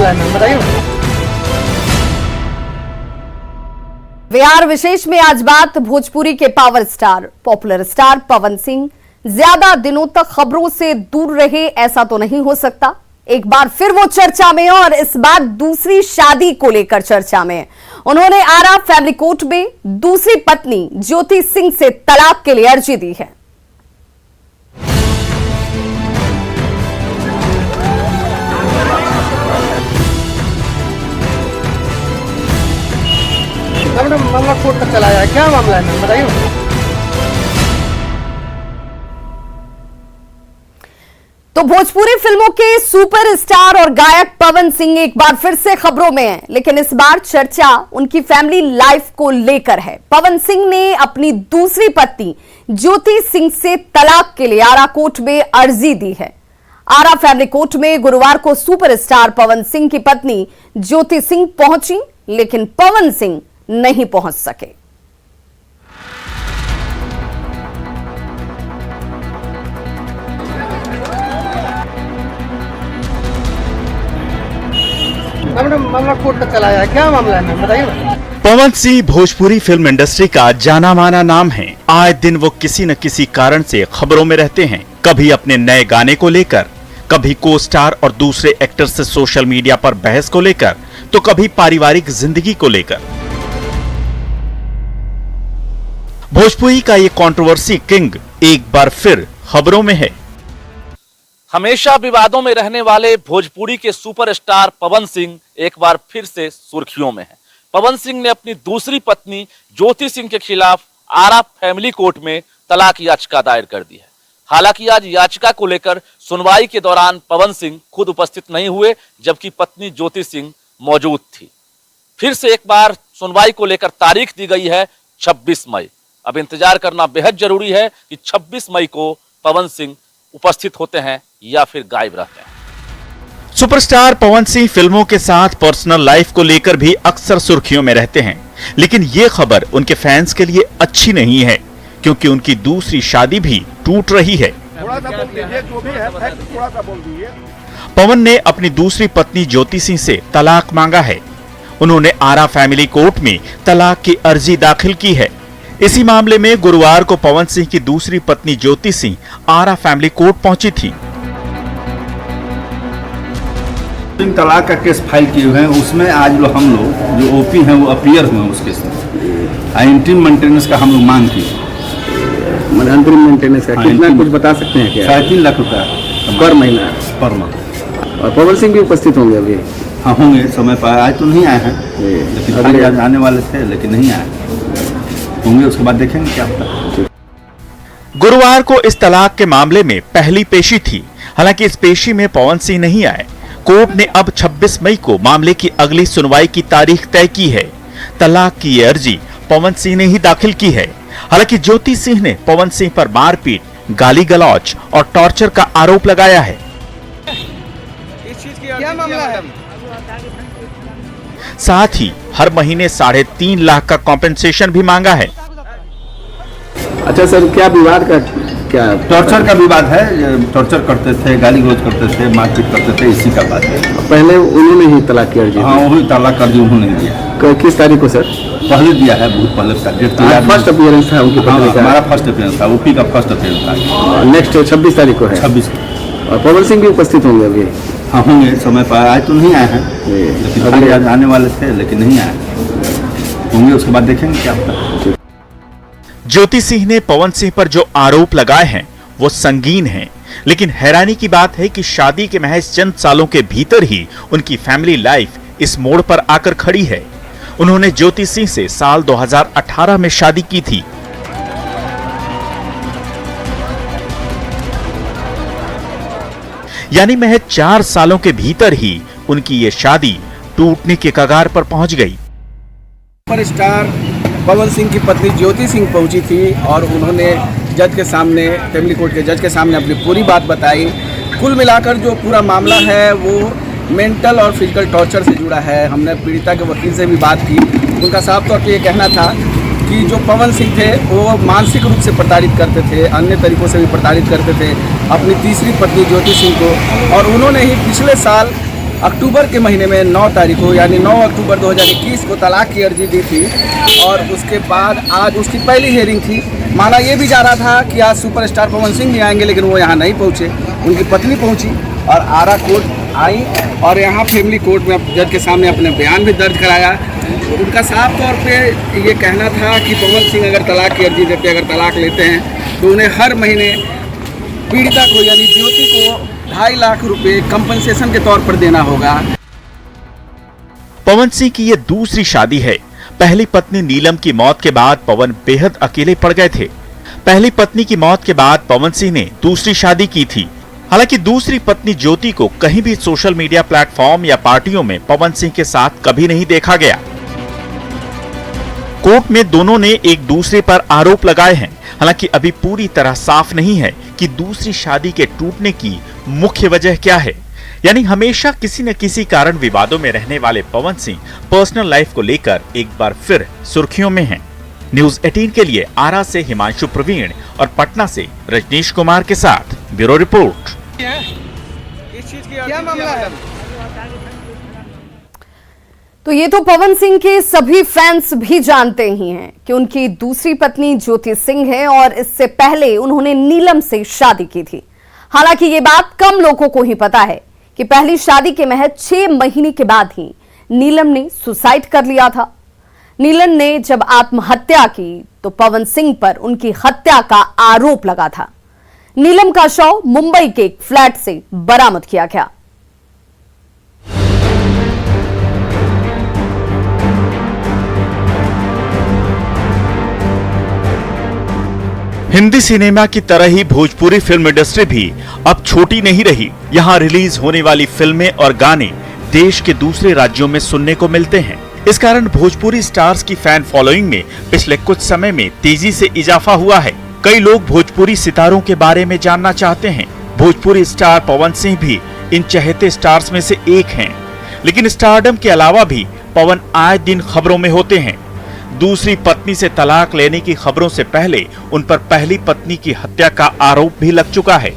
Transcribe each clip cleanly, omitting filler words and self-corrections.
मामला है मैम, बताइए। बिहार विशेष में आज बात भोजपुरी के power star popular star Pawan Singh ज्यादा दिनों तक खबरों से दूर रहे, ऐसा तो नहीं हो सकता। एक बार फिर वो चर्चा में और इस बार दूसरी शादी को लेकर चर्चा में। उन्होंने आरा फैमिली कोर्ट में दूसरी पत्नी ज्योति सिंह से तलाक के लिए अर्जी दी है। मामला कोर्ट तक चला है, क्या मामला है मैम, बताइए। तो भोजपुरी फिल्मों के सुपरस्टार और गायक पवन सिंह एक बार फिर से खबरों में हैं, लेकिन इस बार चर्चा उनकी फैमिली लाइफ को लेकर है। पवन सिंह ने अपनी दूसरी पत्नी ज्योति सिंह से तलाक के लिए आरा कोर्ट में अर्जी दी है। आरा फैमिली कोर्ट में गुरुवार को सुपरस्टार पवन सिंह की पत्नी ज्योति सिंह पहुंची, लेकिन पवन सिंह नहीं पहुंच सके। मामला कोर्ट तक चला है, क्या मामला है मैम, बताइए। पवन सिंह भोजपुरी फिल्म इंडस्ट्री का जाना माना नाम है। आए दिन वो किसी न किसी कारण से खबरों में रहते हैं, कभी अपने नए गाने को लेकर, कभी को स्टार और दूसरे एक्टर से सोशल मीडिया पर बहस को लेकर, तो कभी पारिवारिक जिंदगी को लेकर। भोजपुरी का ये कंट्रोवर्सी किंग एक बार फिर खबरों में है। हमेशा विवादों में रहने वाले भोजपुरी के सुपरस्टार पवन सिंह एक बार फिर से सुर्खियों में हैं। पवन सिंह ने अपनी दूसरी पत्नी ज्योति सिंह के खिलाफ आरा फैमिली कोर्ट में तलाक याचिका दायर कर दी है। हालांकि आज याचिका को लेकर सुनवाई के दौरान पवन सिंह खुद उपस्थित नहीं हुए, जबकि पत्नी ज्योति सिंह मौजूद थी। फिर से एक बार सुनवाई को लेकर तारीख दी गई है 26 मई। अब इंतजार करना बेहद जरूरी है कि 26 मई को पवन सिंह उपस्थित होते हैं या फिर गायब रहते हैं। सुपरस्टार पवन सिंह फिल्मों के साथ पर्सनल लाइफ को लेकर भी अक्सर सुर्खियों में रहते हैं, लेकिन ये खबर उनके फैंस के लिए अच्छी नहीं है, क्योंकि उनकी दूसरी शादी भी टूट रही है। पवन ने अपनी दूसरी पत्नी ज्योति सिंह से तलाक मांगा है। उन्होंने आरा फैमिली कोर्ट में तलाक की अर्जी दाखिल की है। इसी मामले में गुरुवार को पवन सिंह की दूसरी पत्नी ज्योति सिंह आरा फैमिली कोर्ट पहुंची थी। तलाक का केस फाइल किए हुए हैं, उसमें आज हम लोग जो ओपी हैं वो अपीयर हुए उस केस में। इंटीम मेंटेनेंस का हम लोग मांग किए। इंटीम मेंटेनेंस का कितना कुछ बता सकते हैं क्या? 3.5 लाख रुपया पर महीना, पर मंथ। और पवन सिंह भी उपस्थित होंगे अभी? हाँ होंगे, समय पर आज तो नहीं आए हैं, लेकिन आज आने वाले थे, लेकिन नहीं आए होंगे। उसके बाद देखेंगे क्या होता है। गुरुवार को इस तलाक के मामले में पहली पेशी थी। हालांकि इस पेशी में पवन सिंह नहीं आए। कोर्ट ने अब 26 मई को मामले की अगली सुनवाई की तारीख तय की है। तलाक की ये अर्जी पवन सिंह ने ही दाखिल की है। हालांकि ज्योति सिंह ने पवन सिंह पर मारपीट, गाली गलौज और टॉर्चर का आरोप लगाया है। क्या मामला है? साथ ही हर महीने 3.5 लाख का कॉम्पेंसेशन भी मांगा है। अच्छा सर, क्या विवाद का क्या? टॉर्चर का विवाद है। टॉर्चर करते थे, गाली गलौज करते थे, मारपीट करते थे, इसी का बात है। पहले उन्होंने ही तलाक की अर्जी? हाँ, वही तलाक अर्जी उन्होंने दिया। किस तारीख को सर? पहले दिया है, बहुत पहले का डेट। फर्स्ट अपीयरेंस था उनकी पत्नी का? हमारा फर्स्ट अपीयरेंस था, ओपी का फर्स्ट अपीयरेंस था। नेक्स्ट 26 तारीख को है? 26। और पवन सिंह भी उपस्थित होंगे अभी? हाँ होंगे, समय पर आज तो नहीं आए हैं, लेकिन आज आने वाले थे, लेकिन नहीं आए होंगे। उसके बाद देखेंगे क्या होता है। ज्योति सिंह ने पवन सिंह पर जो आरोप लगाए हैं वो संगीन हैं, लेकिन हैरानी की बात है कि शादी के महज चंद सालों के भीतर ही उनकी फैमिली लाइफ इस मोड़ पर आकर खड़ी है। उन्होंने ज्योति सिंह से साल 2018 में शादी की थी। यानी महज 4 सालों के भीतर ही उनकी ये शादी टूटने के कगार पर पहुंच गई। सुपरस्टार पवन सिंह की पत्नी ज्योति सिंह पहुंची थी और उन्होंने जज के सामने, फैमिली कोर्ट के जज के सामने अपनी पूरी बात बताई। कुल मिलाकर जो पूरा मामला है वो मेंटल और फिजिकल टॉर्चर से जुड़ा है। हमने पीड़िता के वकील से भी बात की। उनका साफ तौर पर ये कहना था कि जो पवन सिंह थे वो मानसिक रूप से प्रताड़ित करते थे, अन्य तरीकों से भी प्रताड़ित करते थे अपनी तीसरी पत्नी ज्योति सिंह को। और उन्होंने ही पिछले साल अक्टूबर के महीने में 9 तारीख को यानी 9 अक्टूबर 2021 को तलाक की अर्जी दी थी और उसके बाद आज उसकी पहली हियरिंग थी। माना ये भी जा रहा था कि आज सुपरस्टार पवन सिंह भी आएंगे, लेकिन वो यहाँ नहीं पहुँचे। उनकी पत्नी पहुँची और आरा कोर्ट आई और यहाँ फैमिली कोर्ट में जज के सामने अपने बयान भी दर्ज कराया। उनका साफ तौर पे ये कहना था कि पवन सिंह अगर तलाक की अर्जी देते, अगर तलाक लेते हैं तो उन्हें हर महीने पीड़िता को यानी ज्योति को 2.5 लाख रुपए कंपनसेशन के तौर पर देना होगा। पवन सिंह की ये दूसरी शादी है। पहली पत्नी नीलम की मौत के बाद पवन बेहद अकेले पड़ गए थे। पहली पत्नी की मौत के बाद पवन सिंह ने दूसरी शादी की थी। हालांकि दूसरी पत्नी ज्योति को कहीं भी सोशल मीडिया प्लेटफॉर्म या पार्टियों में पवन सिंह के साथ कभी नहीं देखा गया। कोर्ट में दोनों ने एक दूसरे पर आरोप लगाए हैं। हालांकि अभी पूरी तरह साफ नहीं है कि दूसरी शादी के टूटने की मुख्य वजह क्या है। यानी हमेशा किसी न किसी कारण विवादों में रहने वाले पवन सिंह पर्सनल लाइफ को लेकर एक बार फिर सुर्खियों में हैं। न्यूज 18 के लिए आरा से हिमांशु प्रवीण और पटना से रजनीश कुमार के साथ ब्यूरो रिपोर्ट। इस चीज की क्या मामला है? तो ये तो पवन सिंह के सभी फैंस भी जानते ही हैं कि उनकी दूसरी पत्नी ज्योति सिंह है और इससे पहले उन्होंने नीलम से शादी की थी। हालांकि ये बात कम लोगों को ही पता है कि पहली शादी के महज 6 महीने के बाद ही नीलम ने सुसाइड कर लिया था। नीलम ने जब आत्महत्या की तो पवन सिंह पर उनकी हत्या का आरोप लगा था। नीलम का शव मुंबई के एक फ्लैट से बरामद किया गया। हिंदी सिनेमा की तरह ही भोजपुरी फिल्म इंडस्ट्री भी अब छोटी नहीं रही। यहाँ रिलीज होने वाली फिल्में और गाने देश के दूसरे राज्यों में सुनने को मिलते हैं। इस कारण भोजपुरी स्टार्स की फैन फॉलोइंग में पिछले कुछ समय में तेजी से इजाफा हुआ है। कई लोग भोजपुरी सितारों के बारे में जानना चाहते हैं। भोजपुरी स्टार पवन सिंह भी इन चहेते स्टार्स में से एक हैं। लेकिन स्टारडम के अलावा भी पवन आए दिन खबरों में होते हैं। दूसरी पत्नी से तलाक लेने की खबरों से पहले उन पर पहली पत्नी की हत्या का आरोप भी लग चुका है।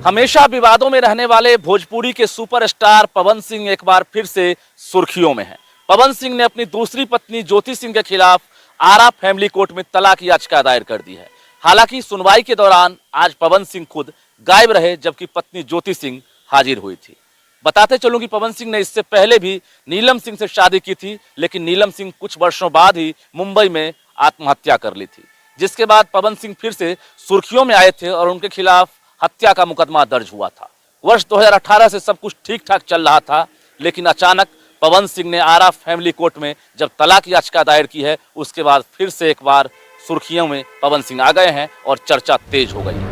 हमेशा विवादों में रहने वाले भोजपुरी के सुपरस्टार पवन सिंह एक बार फिर से सुर्खियों में हैं। पवन सिंह ने अपनी दूसरी पत्नी ज्योति सिंह के खिलाफ आरा फैमिली कोर्ट में तलाक याचिका दायर कर दी है। हालांकि सुनवाई के दौरान आज पवन सिंह खुद गायब रहे, जबकि पत्नी ज्योति सिंह हाजिर हुई थी। बताते चलूं कि पवन सिंह ने इससे पहले भी नीलम सिंह से शादी की थी, लेकिन नीलम सिंह कुछ वर्षों बाद ही मुंबई में आत्महत्या कर ली थी, जिसके बाद पवन सिंह फिर से सुर्खियों में आए थे और उनके खिलाफ हत्या का मुकदमा दर्ज हुआ था। वर्ष 2018 से सब कुछ ठीक ठाक चल रहा था, लेकिन अचानक पवन सिंह ने आरा फैमिली कोर्ट में जब तलाक याचिका दायर की है, उसके बाद फिर से एक बार सुर्खियों में पवन सिंह आ गए हैं और चर्चा तेज हो गई है।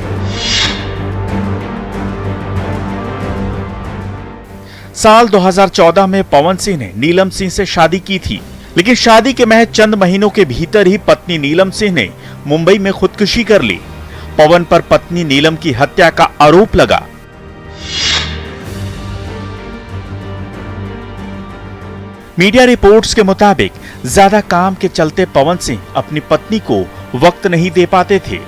साल 2014 में पवन सिंह ने नीलम सिंह से शादी की थी, लेकिन शादी के महज चंद महीनों के भीतर ही पत्नी नीलम सिंह ने मुंबई में खुदकुशी कर ली। पवन पर पत्नी नीलम की हत्या का आरोप लगा। मीडिया रिपोर्ट्स के मुताबिक ज्यादा काम के चलते पवन सिंह अपनी पत्नी को वक्त नहीं दे पाते थे।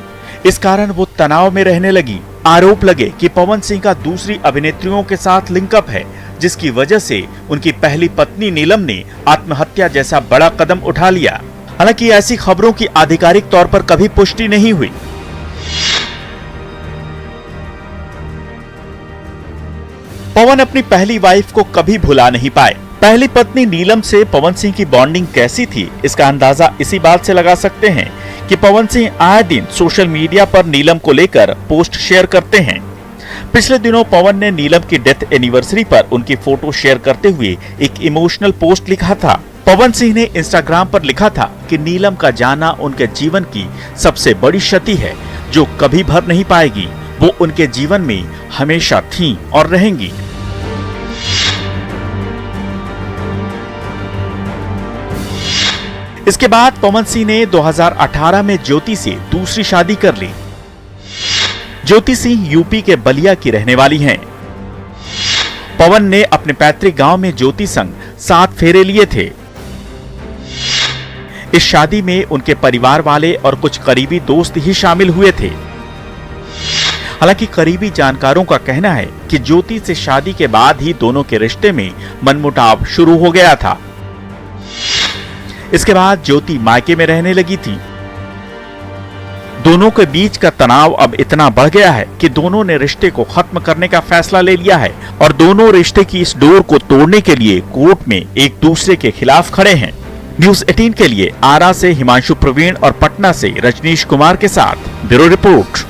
इस कारण वो तनाव में रहने लगी। आरोप लगे कि पवन सिंह का दूसरी अभिनेत्रियों के साथ लिंकअप है, जिसकी वजह से उनकी पहली पत्नी नीलम ने आत्महत्या जैसा बड़ा कदम उठा लिया। हालांकि ऐसी खबरों की आधिकारिक तौर पर कभी पुष्टि नहीं हुई। पवन अपनी पहली वाइफ को कभी भुला नहीं पाए। पहली पत्नी नीलम से पवन सिंह की बॉन्डिंग कैसी थी, इसका अंदाजा इसी बात से लगा सकते हैं कि पवन सिंह आए दिन सोशल मीडिया पर नीलम को लेकर पोस्ट शेयर करते हैं। पिछले दिनों पवन ने नीलम की डेथ एनिवर्सरी पर उनकी फोटो शेयर करते हुए एक इमोशनल पोस्ट लिखा था। पवन सिंह ने इंस्टाग्राम पर लिखा था कि नीलम का जाना उनके जीवन की सबसे बड़ी क्षति है जो कभी भर नहीं पाएगी। वो उनके जीवन में हमेशा थी और रहेंगी। इसके बाद पवन सिंह ने 2018 में ज्योति से दूसरी शादी कर ली। ज्योति सिंह यूपी के बलिया की रहने वाली हैं। पवन ने अपने पैतृक गांव में ज्योति संग 7 फेरे लिए थे। इस शादी में उनके परिवार वाले और कुछ करीबी दोस्त ही शामिल हुए थे। हालांकि करीबी जानकारों का कहना है कि ज्योति से शादी के बाद ही दोनों के रिश्ते में मनमुटाव शुरू हो गया था। इसके बाद ज्योति मायके में रहने लगी थी। दोनों के बीच का तनाव अब इतना बढ़ गया है कि दोनों ने रिश्ते को खत्म करने का फैसला ले लिया है और दोनों रिश्ते की इस डोर को तोड़ने के लिए कोर्ट में एक दूसरे के खिलाफ खड़े हैं। न्यूज़ 18 के लिए आरा से हिमांशु प्रवीण और पटना से रजनीश कुमार के साथ ब्यूरो रिपोर्ट।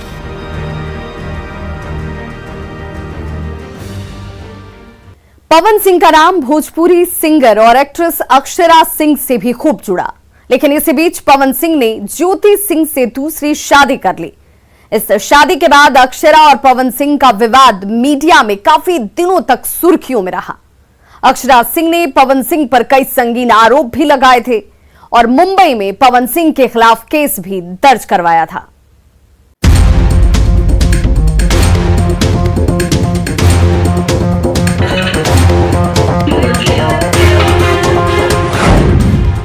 पवन सिंह का नाम भोजपुरी सिंगर और एक्ट्रेस अक्षरा सिंह से भी खूब जुड़ा, लेकिन इसी बीच पवन सिंह ने ज्योति सिंह से दूसरी शादी कर ली। इस शादी के बाद अक्षरा और पवन सिंह का विवाद मीडिया में काफी दिनों तक सुर्खियों में रहा। अक्षरा सिंह ने पवन सिंह पर कई संगीन आरोप भी लगाए थे और मुंबई में पवन सिंह के खिलाफ केस भी दर्ज करवाया था।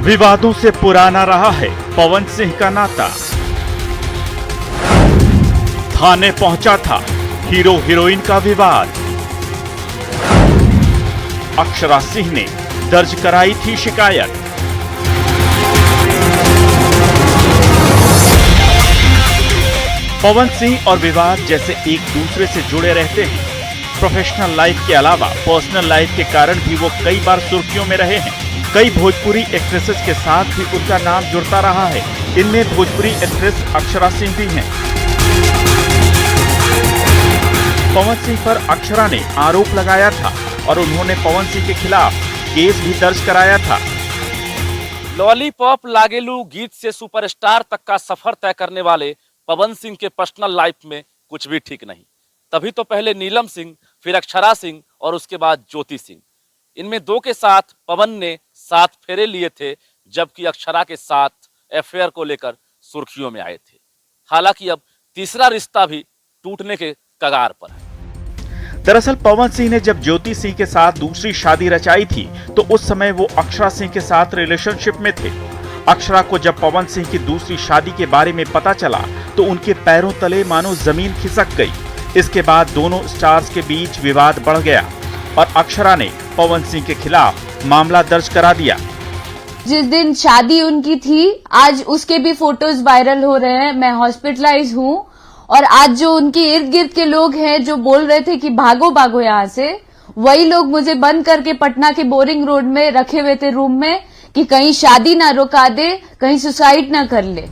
विवादों से पुराना रहा है पवन सिंह का नाता। थाने पहुंचा था हीरो हीरोइन का विवाद। अक्षरा सिंह ने दर्ज कराई थी शिकायत। पवन सिंह और विवाद जैसे एक दूसरे से जुड़े रहते हैं। प्रोफेशनल लाइफ के अलावा पर्सनल लाइफ के कारण भी वो कई बार सुर्खियों में रहे हैं। कई भोजपुरी एक्ट्रेसेस के साथ भी उनका नाम जुड़ता रहा है। इनमें भोजपुरी एक्ट्रेस अक्षरा सिंह भी हैं। पवन सिंह पर अक्षरा ने आरोप लगाया था और उन्होंने पवन सिंह के खिलाफ केस भी दर्ज कराया था। लॉलीपॉप लागेलू गीत से सुपरस्टार तक का सफर तय करने वाले पवन सिंह के पर्सनल लाइफ में कुछ भी ठीक नहीं। तभी तो पहले नीलम सिंह, फिर अक्षरा सिंह और उसके बाद ज्योति सिंह। इनमें दो के साथ पवन ने 7 फेरे लिए थे, जबकि अक्षरा के साथ अफेयर को लेकर सुर्खियों में आए थे। हालांकि अब तीसरा रिश्ता भी टूटने के कगार पर है। दरअसल पवन सिंह ने जब ज्योति सिंह के साथ दूसरी शादी रचाई थी तो उस समय वो अक्षरा सिंह के साथ रिलेशनशिप में थे। अक्षरा को जब पवन सिंह की दूसरी शादी के बारे में पता चला तो उनके पैरों तले मानो जमीन खिसक गई। इसके बाद दोनों स्टार्स के बीच विवाद बढ़ गया और अक्षरा ने पवन सिंह के खिलाफ मामला दर्ज करा दिया। जिस दिन शादी उनकी थी आज उसके भी फोटोज वायरल हो रहे हैं। मैं हॉस्पिटलाइज हूँ और आज जो उनके इर्द गिर्द के लोग हैं जो बोल रहे थे कि भागो भागो यहाँ से, वही लोग मुझे बंद करके पटना के बोरिंग रोड में रखे हुए थे रूम में कि कहीं शादी ना रुका दे, कहीं सुसाइड ना कर ले।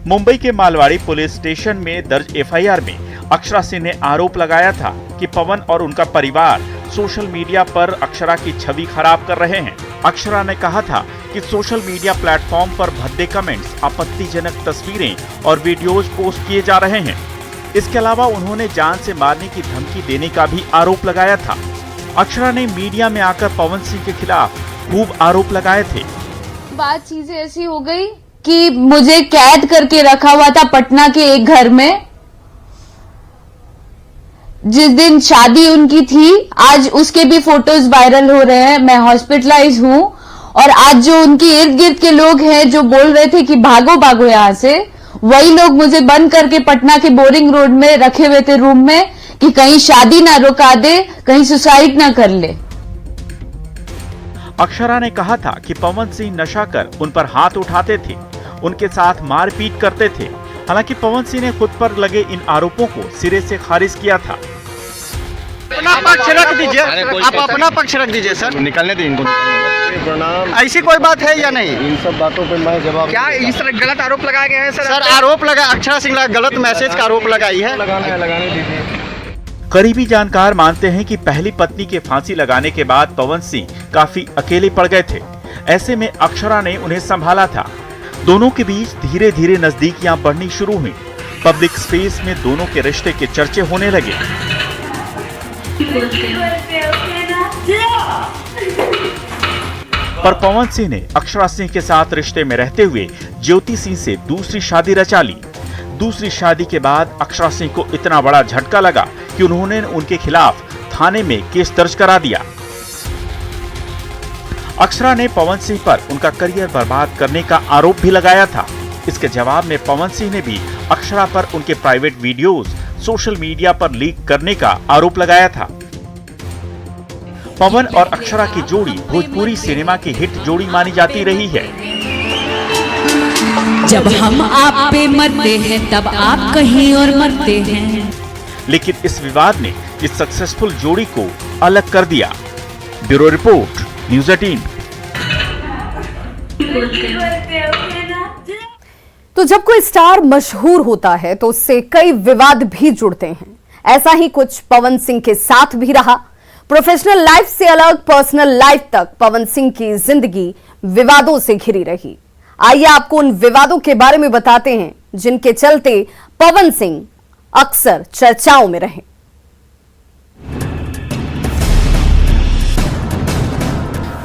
मुंबई के मालवाड़ी पुलिस स्टेशन में दर्ज एफआईआर में अक्षरा सिंह ने आरोप लगाया था कि पवन और उनका परिवार सोशल मीडिया पर अक्षरा की छवि खराब कर रहे हैं। अक्षरा ने कहा था कि सोशल मीडिया प्लेटफॉर्म पर भद्दे कमेंट्स, आपत्तिजनक तस्वीरें और वीडियोज पोस्ट किए जा रहे हैं। इसके अलावा उन्होंने जान से मारने की धमकी देने का भी आरोप लगाया था। अक्षरा ने मीडिया में आकर पवन सिंह के खिलाफ खूब आरोप लगाए थे। बात चीजें ऐसी हो गई कि मुझे कैद करके रखा हुआ था पटना के एक घर में। जिस दिन शादी उनकी थी आज उसके भी फोटोज वायरल हो रहे हैं। मैं हॉस्पिटलाइज हूँ और आज जो उनके इर्द गिर्द के लोग हैं जो बोल रहे थे कि भागो भागो यहाँ से, वही लोग मुझे बंद करके पटना के बोरिंग रोड में रखे हुए थे रूम में कि कहीं शादी ना रुका दे, कहीं सुसाइड ना कर ले। अक्षरा ने कहा था कि पवन सिंह नशा कर उन पर हाथ उठाते थे, उनके साथ मारपीट करते थे। हालांकि पवन सिंह ने खुद पर लगे इन आरोपों को सिरे से खारिज किया था। अपना पक्ष रख दीजिए, आप अपना पक्ष रख दीजिए सर। निकलने दें इनको। ऐसी कोई बात है या नहीं? इन सब बातों पे मैं जवाब क्या इस तरह गलत आरोप लगाए गए हैं सर? आरोप लगा, अक्षरा सिंह गलत मैसेज का आरोप लगाई है। लगाने दीजिए। करीबी जानकार मानते हैं कि पहली पत्नी के फांसी लगाने के बाद पवन सिंह काफी अकेले पड़ गए थे। ऐसे में अक्षरा ने उन्हें संभाला था। दोनों के बीच धीरे धीरे नजदीकियां बढ़नी शुरू हुई। पब्लिक स्पेस में दोनों के रिश्ते के चर्चे होने लगे। पर पवन सिंह ने अक्षरा सिंह के साथ रिश्ते में रहते हुए ज्योति सिंह से दूसरी शादी रचा ली। दूसरी शादी के बाद अक्षरा सिंह को इतना बड़ा झटका लगा कि उन्होंने उनके खिलाफ थाने में केस दर्ज करा दिया। अक्षरा ने पवन सिंह पर उनका करियर बर्बाद करने का आरोप भी लगाया था। इसके जवाब में पवन सिंह ने भी अक्षरा पर उनके प्राइवेट वीडियोस, सोशल मीडिया पर लीक करने का आरोप लगाया था। पवन और अक्षरा की जोड़ी भोजपुरी सिनेमा की हिट जोड़ी मानी जाती रही है। जब हम आप पे मरते हैं तब आप कहीं और मरते हैं। लेकिन इस विवाद ने इस सक्सेसफुल जोड़ी को अलग कर दिया। Bureau report, news 18। तो जब कोई स्टार मशहूर होता है तो उससे कई विवाद भी जुड़ते हैं। ऐसा ही कुछ पवन सिंह के साथ भी रहा। प्रोफेशनल लाइफ से अलग पर्सनल लाइफ तक पवन सिंह की जिंदगी विवादों से घिरी रही। आइए आपको उन विवादों के बारे में बताते हैं जिनके चलते पवन सिंह अक्सर चर्चाओं में रहे।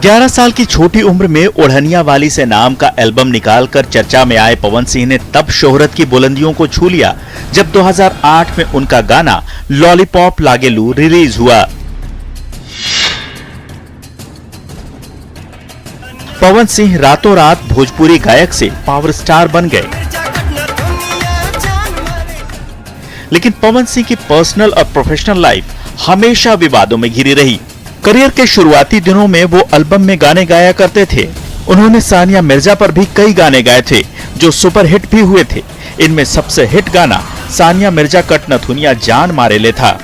ग्यारह साल की छोटी उम्र में ओढ़निया वाली से नाम का एल्बम निकालकर चर्चा में आए पवन सिंह ने तब शोहरत की बुलंदियों को छू लिया जब 2008 में उनका गाना लॉलीपॉप लागेलू रिलीज हुआ। पवन सिंह रातों रात भोजपुरी गायक से पावर स्टार बन गए। लेकिन पवन सिंह की पर्सनल और प्रोफेशनल लाइफ हमेशा विवादों में घिरी रही। करियर के शुरुआती दिनों में वो एल्बम में गाने गाया करते थे। उन्होंने सानिया मिर्जा पर भी कई गाने गाए थे जो सुपर हिट भी हुए थे। इनमें सबसे हिट गाना सानिया मिर्जा कट नथुनिया जान मारे ले था।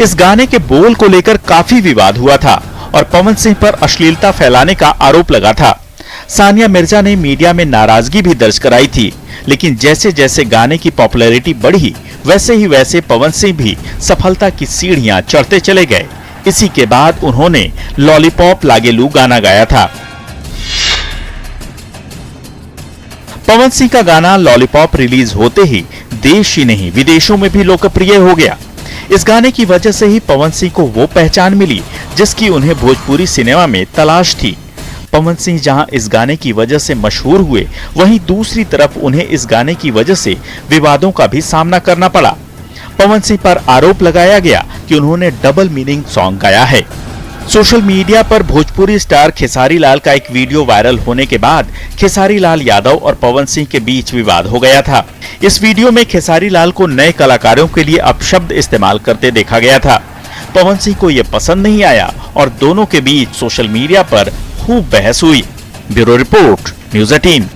इस गाने के बोल को लेकर काफी विवाद हुआ था और पवन सिंह पर अश्लीलता फैलाने का आरोप लगा था। सानिया मिर्जा ने मीडिया में नाराजगी भी दर्ज कराई थी। लेकिन जैसे जैसे गाने की पॉपुलैरिटी बढ़ी वैसे ही वैसे पवन सिंह भी सफलता की सीढ़ियां चढ़ते चले गए। इसी के बाद उन्होंने लॉलीपॉप लागेलू गाना गाया था। पवन सिंह का गाना लॉलीपॉप रिलीज होते ही देश ही नहीं विदेशों में भी लोकप्रिय हो गया। इस गाने की वजह से ही पवन सिंह को वो पहचान मिली जिसकी उन्हें भोजपुरी सिनेमा में तलाश थी। पवन सिंह जहां इस गाने की वजह से मशहूर हुए, वहीं दूसरी तरफ उन्हें इस गाने की वजह से विवादों का भी सामना करना पड़ा। पवन सिंह पर आरोप लगाया गया कि उन्होंने डबल मीनिंग सॉन्ग गाया है। सोशल मीडिया पर भोजपुरी स्टार खेसारी लाल का एक वीडियो वायरल होने के बाद खेसारी लाल यादव और पवन सिंह के बीच विवाद हो गया था। इस वीडियो में खेसारी लाल को नए कलाकारों के लिए अपशब्द इस्तेमाल करते देखा गया था। पवन सिंह को यह पसंद नहीं आया और दोनों के बीच सोशल मीडिया पर खूब बहस हुई। Bureau report, news 18।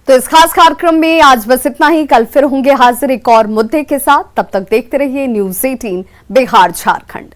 तो इस खास कार्यक्रम में आज बस इतना ही। कल फिर होंगे हाजिर एक और मुद्दे के साथ। तब तक देखते रहिए न्यूज़ 18 बिहार झारखंड।